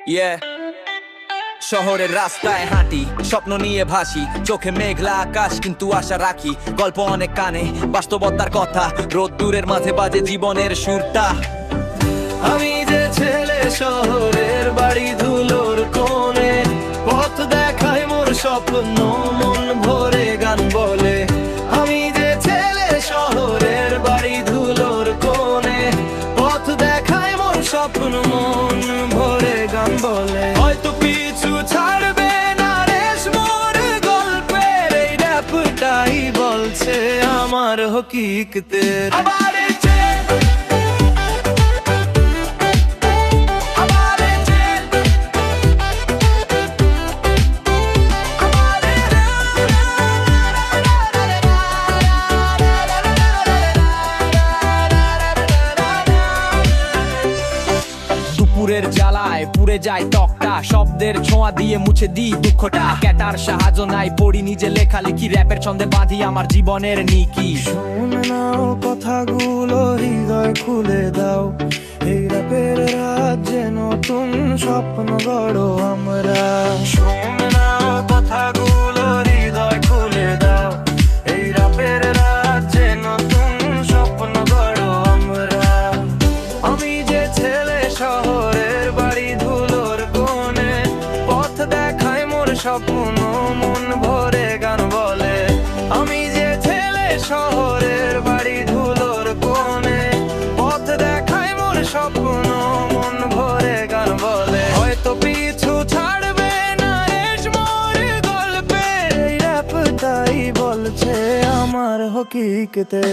Yeah. শহরের রাস্তায় হাঁটি, স্বপ্ন নিয়ে ভাসি, চোখে মেঘলা আকাশ কিন্তু আশা রাখি। গল্প অনেক কানে, বাস্তবতার কথা, রোদ্দুরের মাঝে বাজে জীবনের সুরটা। আমি যে ছেলে শহরের বাড়ি ধুলোর কোণে, পথ দেখায় মোর স্বপ্ন মন ভরে গান বলে। আমি যে ছেলে শহরের বাড়ি ধুলোর কোণে, পথ দেখায় মোর স্বপ্ন মন ভরে গান বলে। হয়তো পিছু ছাড়বে না রেশ মোর গল্পের, এই র্যাপটাই বলছে আমার হকিকতের। দুপুরের জ্বালায় পুড়ে যায় ত্বকটা, শব্দের ছোঁয়া দিয়ে মুছে দিই দুঃখটা। ক্যাটার সাহায্য নাই, পড়ি নিজে লেখালেখি, র্যাপের ছন্দে বাঁধি আমার জীবনের নিকি। শুনে নাও কথাগুলো, হৃদয় খুলে দাও, এই র্যাপের রাজ্যে নতুন স্বপ্ন গড়ো আমরা। শুনে নাও কথাগুলো, হৃদয় খুলে দাও, এই র্যাপের রাজ্যে নতুন স্বপ্ন গড়ো আমরা। আমি যে ছেলে শহরের বাড়ি ধুলোর কোণে, পথ দেখায় মোর স্বপ্ন মন ভরে গান বলে। আমি যে ছেলে শহরের বাড়ি ধুলোর কোণে, পথ দেখায় মোর স্বপ্ন মন ভরে গান বলে। হয়তো পিছু ছাড়বে না রেশ মোর গল্পের, এই র্যাপটাই বলছে আমার হকিকতে।